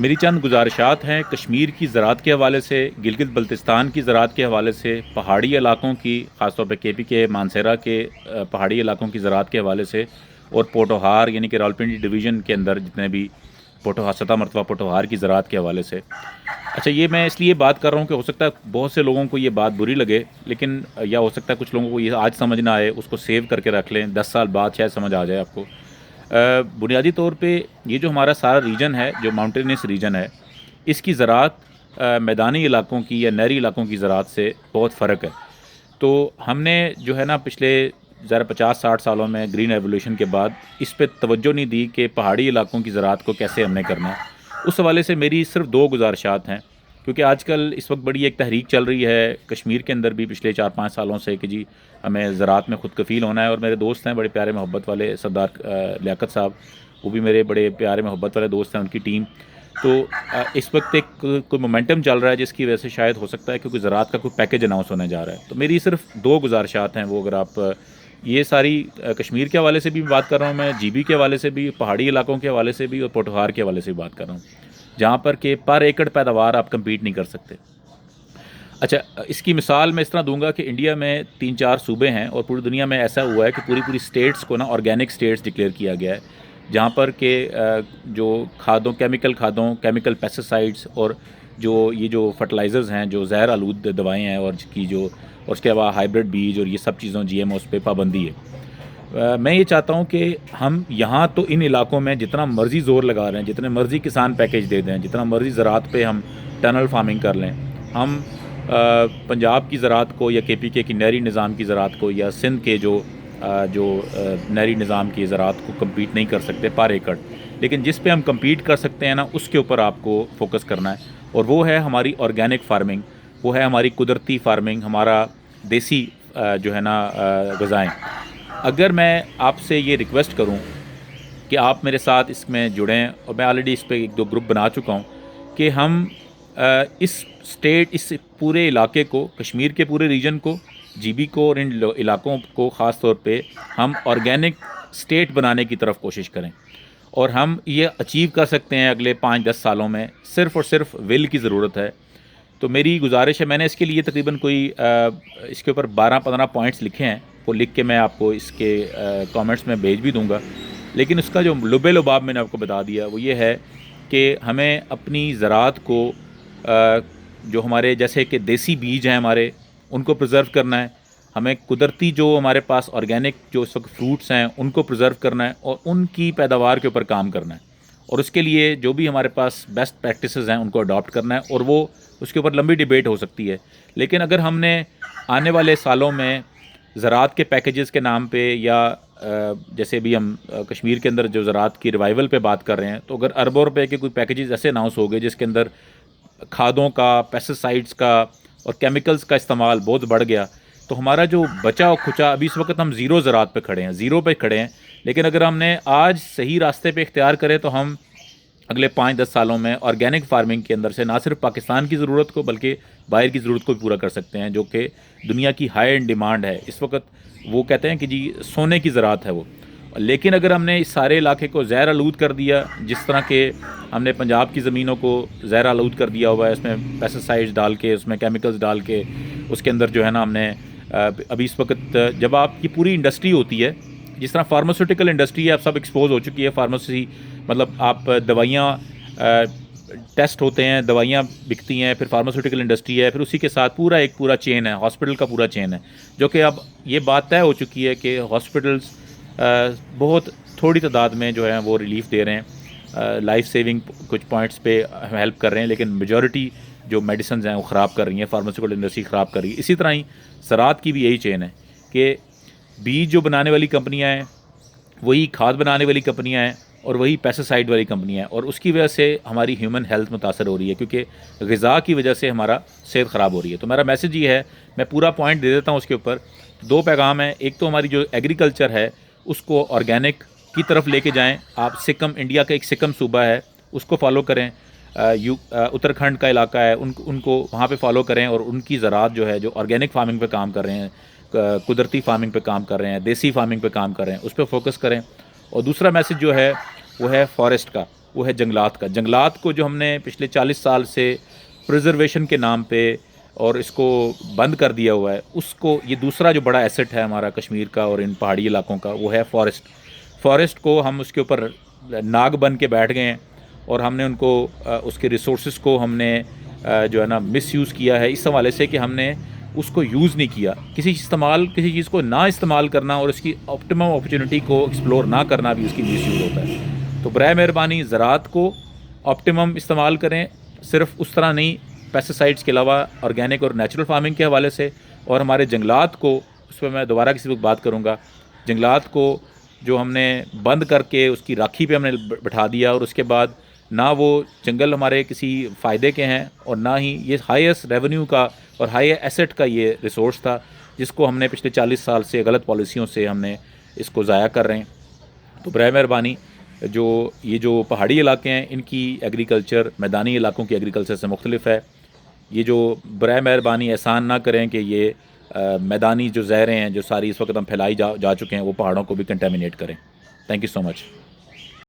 میری چند گزارشات ہیں کشمیر کی زراعت کے حوالے سے، گلگت بلتستان کی زراعت کے حوالے سے، پہاڑی علاقوں کی، خاص طور پہ کے پی کے مانسیرا کے پہاڑی علاقوں کی زراعت کے حوالے سے، اور پوٹوہار یعنی کہ راولپنڈی ڈویژن کے اندر جتنے بھی پوٹوہار 7 مرتبہ پوٹوہار کی زراعت کے حوالے سے۔ اچھا، یہ میں اس لیے بات کر رہا ہوں کہ ہو سکتا ہے بہت سے لوگوں کو یہ بات بری لگے، لیکن یا ہو سکتا ہے کچھ لوگوں کو یہ آج سمجھ نہ آئے، اس کو سیو کر کے رکھ لیں، 10 سال بعد شاید سمجھ آ جائے آپ کو۔ بنیادی طور پہ یہ جو ہمارا سارا ریجن ہے، جو ماؤنٹینس ریجن ہے، اس کی زراعت میدانی علاقوں کی یا نہری علاقوں کی زراعت سے بہت فرق ہے۔ تو ہم نے جو ہے نا پچھلے ذرا 50-60 سالوں میں گرین ایولیوشن کے بعد اس پہ توجہ نہیں دی کہ پہاڑی علاقوں کی زراعت کو کیسے ہم نے کرنا ہے۔ اس حوالے سے میری صرف 2 گزارشات ہیں، کیونکہ آج کل اس وقت بڑی ایک تحریک چل رہی ہے کشمیر کے اندر بھی پچھلے 4-5 سالوں سے کہ جی ہمیں زراعت میں خود کفیل ہونا ہے، اور میرے دوست ہیں بڑے پیارے محبت والے سردار لیاقت صاحب، وہ بھی میرے بڑے پیارے محبت والے دوست ہیں، ان کی ٹیم۔ تو اس وقت ایک کوئی مومنٹم چل رہا ہے جس کی وجہ سے شاید ہو سکتا ہے کیونکہ زراعت کا کوئی پیکج اناؤنس ہونے جا رہا ہے۔ تو میری صرف 2 گزارشات ہیں، وہ اگر آپ یہ ساری کشمیر کے حوالے سے بھی بات کر رہا ہوں، میں جی بی کے حوالے سے بھی، پہاڑی علاقوں کے حوالے سے بھی، اور پوٹوہار کے حوالے سے بھی بات کر رہا ہوں، جہاں پر کہ پر ایکڑ پیداوار آپ کمپیٹ نہیں کر سکتے۔ اچھا، اس کی مثال میں اس طرح دوں گا کہ انڈیا میں 3-4 صوبے ہیں، اور پوری دنیا میں ایسا ہوا ہے کہ پوری اسٹیٹس کو نا آرگینک اسٹیٹس ڈکلیئر کیا گیا ہے، جہاں پر کہ جو کیمیکل پیسٹیسائڈس اور جو فرٹیلائزرز ہیں، جو زہر آلود دوائیں ہیں، اور اور اس کے علاوہ ہائیبرڈ بیج اور یہ سب چیزوں جی ایم اوز پہ پابندی ہے۔ میں یہ چاہتا ہوں کہ ہم یہاں تو ان علاقوں میں جتنا مرضی زور لگا رہے ہیں، جتنے مرضی کسان پیکیج دے دیں، جتنا مرضی زراعت پہ ہم ٹنل فارمنگ کر لیں، ہم پنجاب کی زراعت کو یا کے پی کے کی نہری نظام کی زراعت کو یا سندھ کے جو نہری نظام کی زراعت کو کمپیٹ نہیں کر سکتے پر ایکڑ۔ لیکن جس پہ ہم کمپیٹ کر سکتے ہیں نا، اس کے اوپر آپ کو فوکس کرنا ہے، اور وہ ہے ہماری آرگینک فارمنگ، وہ ہے ہماری قدرتی فارمنگ، ہمارا دیسی جو ہے نا غذائیں۔ اگر میں آپ سے یہ ریکویسٹ کروں کہ آپ میرے ساتھ اس میں جڑیں، اور میں آلریڈی اس پہ 1-2 گروپ بنا چکا ہوں، کہ ہم اس پورے علاقے کو، کشمیر کے پورے ریجن کو، جی بی کو اور ان علاقوں کو خاص طور پہ ہم آرگینک اسٹیٹ بنانے کی طرف کوشش کریں، اور ہم یہ اچیو کر سکتے ہیں اگلے 5-10 سالوں میں، صرف اور صرف ول کی ضرورت ہے۔ تو میری گزارش ہے، میں نے اس کے لیے تقریباً اس کے اوپر 12-15 پوائنٹس لکھے ہیں، وہ لکھ کے میں آپ کو اس کے کامنٹس میں بھیج بھی دوں گا، لیکن اس کا جو لب لباب میں نے آپ کو بتا دیا وہ یہ ہے کہ ہمیں اپنی زراعت کو جو ہمارے جیسے کہ دیسی بیج ہیں ہمارے، ان کو پرزرو کرنا ہے، ہمیں قدرتی جو ہمارے پاس آرگینک جو اس وقت فروٹس ہیں ان کو پرزرو کرنا ہے، اور ان کی پیداوار کے اوپر کام کرنا ہے، اور اس کے لیے جو بھی ہمارے پاس بیسٹ پریکٹسز ہیں ان کو اڈاپٹ کرنا ہے، اور وہ اس کے اوپر لمبی ڈیبیٹ ہو سکتی ہے۔ لیکن اگر ہم نے آنے والے سالوں میں زراعت کے پیکیجز کے نام پہ، یا جیسے بھی ہم کشمیر کے اندر جو زراعت کی ریوائول پہ بات کر رہے ہیں، تو اگر اربوں روپے کے کوئی پیکیجز ایسے اناؤنس ہو گئے جس کے اندر کھادوں کا، پیسٹیسائڈس کا اور کیمیکلز کا استعمال بہت بڑھ گیا، تو ہمارا جو بچا اور کھچا، ابھی اس وقت ہم زیرو زراعت پہ کھڑے ہیں، زیرو پہ کھڑے ہیں، لیکن اگر ہم نے آج صحیح راستے پہ اختیار کرے تو ہم اگلے 5-10 سالوں میں آرگینک فارمنگ کے اندر سے نہ صرف پاکستان کی ضرورت کو بلکہ باہر کی ضرورت کو بھی پورا کر سکتے ہیں، جو کہ دنیا کی ہائی اینڈ ڈیمانڈ ہے اس وقت۔ وہ کہتے ہیں کہ جی سونے کی زراعت ہے وہ، لیکن اگر ہم نے اس سارے علاقے کو زہر آلود کر دیا، جس طرح کہ ہم نے پنجاب کی زمینوں کو زہر آلود کر دیا ہوا ہے، اس میں پیسٹیسائڈز ڈال کے، اس میں کیمیکلز ڈال کے، اس کے اندر جو ہے نا ہم نے ابھی اس وقت جب آپ کی پوری انڈسٹری ہوتی ہے، جس طرح فارماسیوٹیکل انڈسٹری ہے، اب سب ایکسپوز ہو چکی ہے، فارمیسی مطلب آپ دوائیاں ٹیسٹ ہوتے ہیں، دوائیاں بکتی ہیں، پھر فارماسیوٹیکل انڈسٹری ہے، پھر اسی کے ساتھ پورا چین ہے، ہاسپٹل کا پورا چین ہے، جو کہ اب یہ بات طے ہو چکی ہے کہ ہاسپٹلس بہت تھوڑی تعداد میں جو ہے وہ ریلیف دے رہے ہیں، لائف سیونگ کچھ پوائنٹس پہ ہیلپ کر رہے ہیں، لیکن میجورٹی جو میڈیسنز ہیں وہ خراب کر رہی ہیں، فارماسیوٹیکل انڈسٹری خراب کر رہی ہے۔ اسی طرح ہی زراعت کی بھی یہی چین ہے کہ بیج جو بنانے والی کمپنیاں ہیں، وہی کھاد بنانے والی کمپنیاں ہیں، اور وہی پیسٹیسائڈ والی کمپنیاں ہیں، اور اس کی وجہ سے ہماری ہیومن ہیلتھ متاثر ہو رہی ہے، کیونکہ غذا کی وجہ سے ہمارا صحت خراب ہو رہی ہے۔ تو میرا میسج یہ ہے، میں پورا پوائنٹ دے دیتا ہوں اس کے اوپر، 2 پیغام ہیں۔ ایک تو ہماری جو ایگریکلچر ہے اس کو آرگینک کی طرف لے کے جائیں، آپ سکم، انڈیا کا ایک سکم صوبہ ہے، اس کو فالو کریں، اتراکھنڈ کا علاقہ ہے، ان کو وہاں پہ فالو کریں، اور ان کی زراعت جو ہے، جو آرگینک فارمنگ پہ کام کر رہے ہیں، قدرتی فارمنگ پہ کام کر رہے ہیں، دیسی فارمنگ پہ کام کر رہے ہیں، اس پہ فوکس کریں۔ اور دوسرا میسج جو ہے وہ ہے فارسٹ کا، وہ ہے جنگلات کا. جنگلات کو جو ہم نے پچھلے 40 سال سے پریزرویشن کے نام پہ اور اس کو بند کر دیا ہوا ہے, اس کو یہ دوسرا جو بڑا ایسٹ ہے ہمارا کشمیر کا اور ان پہاڑی علاقوں کا, وہ ہے فارسٹ. فارسٹ کو ہم اس کے اوپر ناگ بن کے بیٹھ گئے ہیں اور ہم نے ان کو اس کے ریسورسز کو ہم نے جو ہے نا مس یوز کیا ہے اس حوالے سے کہ ہم نے اس کو یوز نہیں کیا. کسی چیز کو نہ استعمال کرنا اور اس کی آپٹیمم اپرچونٹی کو ایکسپلور نہ کرنا بھی اس کی مس یوز ہوتا ہے. تو برائے مہربانی زراعت کو آپٹیمم استعمال کریں, صرف اس طرح نہیں, پیسٹیسائڈس کے علاوہ آرگینک اور نیچرل فارمنگ کے حوالے سے. اور ہمارے جنگلات کو, اس پہ میں دوبارہ کسی وقت بات کروں گا, جنگلات کو جو ہم نے بند کر کے اس کی راکھی پہ ہم نے بٹھا دیا اور اس کے بعد نہ وہ جنگل ہمارے کسی فائدے کے ہیں اور نہ ہی یہ ہائیسٹ ریونیو کا اور ہائی ایسٹ کا یہ ریسورس تھا جس کو ہم نے پچھلے 40 سال سے غلط پالیسیوں سے ہم نے اس کو ضائع کر رہے ہیں. تو برائے مہربانی جو پہاڑی علاقے ہیں ان کی ایگریکلچر میدانی علاقوں کی ایگریکلچر سے مختلف ہے. یہ جو برائے مہربانی احسان نہ کریں کہ یہ میدانی جو زہریں ہیں جو ساری اس وقت ہم پھیلائی جا چکے ہیں وہ پہاڑوں کو بھی کنٹامینیٹ کریں. Thank you so much.